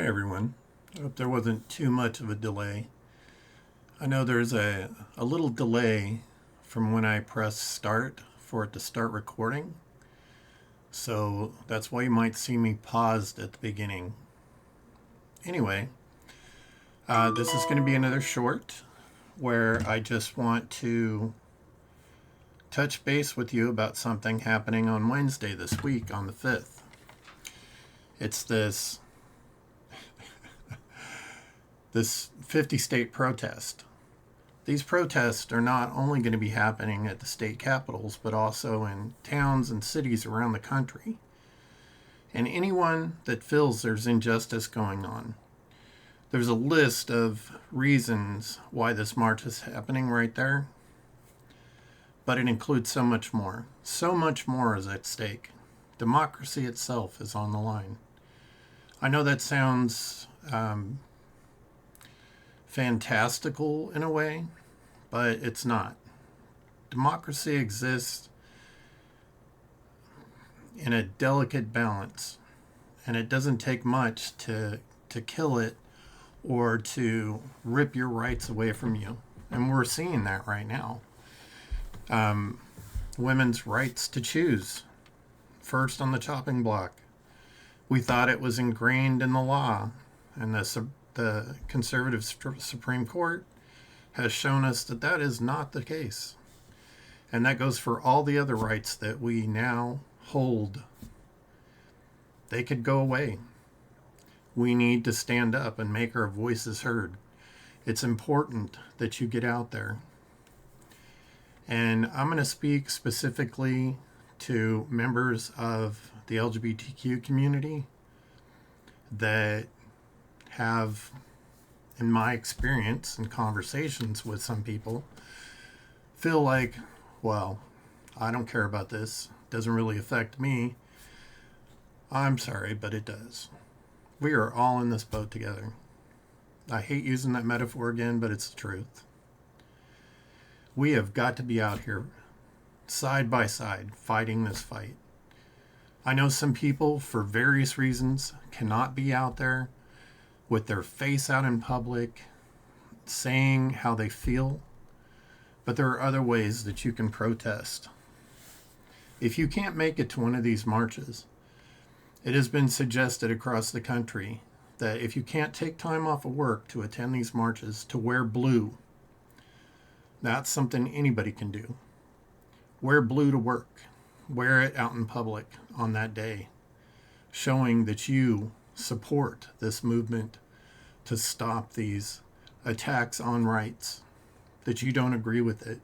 Hi, everyone. I hope there wasn't too much of a delay. I know there's a little delay from when I press start for it to start recording. So that's why you might see me paused at the beginning. Anyway, this is going to be another short where I just want to touch base with you about something happening on Wednesday this week on the 5th. It's this 50 state protest. These protests are not only going to be happening at the state capitals, but also in towns and cities around the country. And anyone that feels there's injustice going on, there's a list of reasons why this march is happening right there, but it includes so much more. So much more is at stake. Democracy itself is on the line. I know that sounds fantastical in a way, but it's not. Democracy exists in a delicate balance, and it doesn't take much to kill it or to rip your rights away from you. And we're seeing that right now. Women's rights to choose, first on the chopping block. We thought it was ingrained in the law, and the conservative Supreme Court has shown us that that is not the case. And that goes for all the other rights that we now hold. They could go away. We need to stand up and make our voices heard. It's important that you get out there. And I'm going to speak specifically to members of the LGBTQ community that have, in my experience and conversations with some people, feel like, well, I don't care about this. It doesn't really affect me. I'm sorry, but it does. We are all in this boat together. I hate using that metaphor again, but it's the truth. We have got to be out here side by side fighting this fight. I know some people, for various reasons, cannot be out there with their face out in public, saying how they feel, but there are other ways that you can protest. If you can't make it to one of these marches, it has been suggested across the country that if you can't take time off of work to attend these marches, to wear blue. That's something anybody can do. Wear blue to work. Wear it out in public on that day, showing that you support this movement to stop these attacks on rights, that you don't agree with it.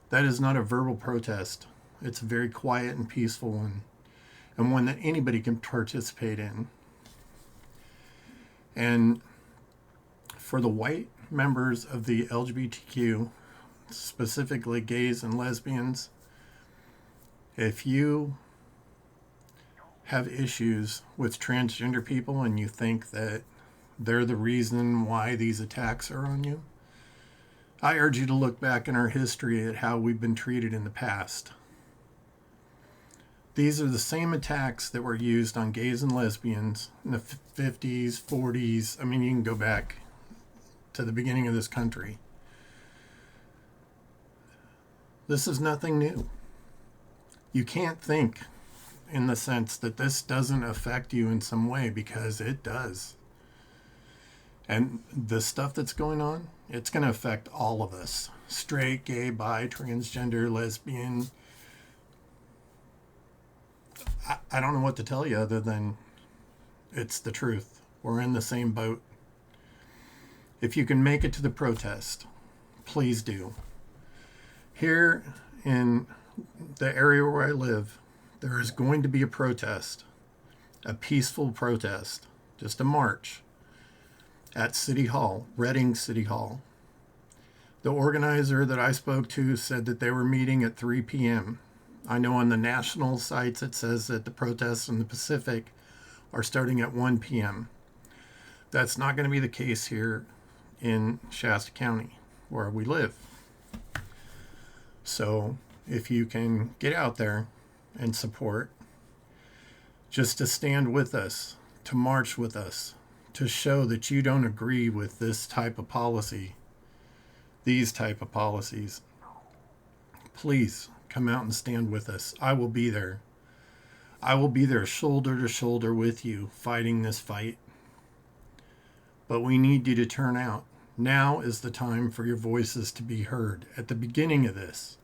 That is not a verbal protest. It's a very quiet and peaceful one, and one that anybody can participate in. And for the white members of the LGBTQ, specifically gays and lesbians, if you have issues with transgender people and you think that they're the reason why these attacks are on you, I urge you to look back in our history at how we've been treated in the past. These are the same attacks that were used on gays and lesbians in the 50s, 40s. I mean, you can go back to the beginning of this country. This is nothing new. You can't think in the sense that this doesn't affect you in some way, because it does. And the stuff that's going on, it's going to affect all of us. Straight, gay, bi, transgender, lesbian. I don't know what to tell you other than it's the truth. We're in the same boat. If you can make it to the protest, please do. Here in the area where I live, there is going to be a protest, a peaceful protest, just a march at City Hall, Reading City Hall. The organizer that I spoke to said that they were meeting at 3 p.m. I know on the national sites it says that the protests in the Pacific are starting at 1 p.m. That's not going to be the case here in Shasta County, where we live. So if you can get out there and support, just to stand with us, to march with us, to show that you don't agree with this type of policy, these type of policies, please come out and stand with us. I will be there. I will be there shoulder to shoulder with you fighting this fight. But we need you to turn out. Now is the time for your voices to be heard at the beginning of this,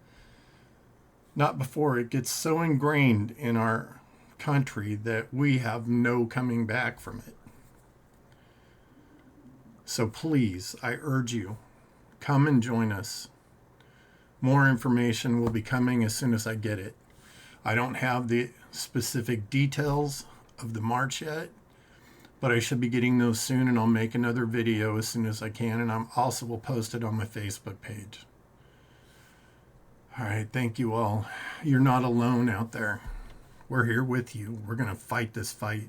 not before it gets so ingrained in our country that we have no coming back from it. So please, I urge you, come and join us. More information will be coming as soon as I get it. I don't have the specific details of the march yet, but I should be getting those soon, and I'll make another video as soon as I can, and I also will post it on my Facebook page. All right, thank you all. You're not alone out there. We're here with you. We're going to fight this fight,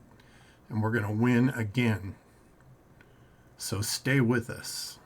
and we're going to win again. So stay with us.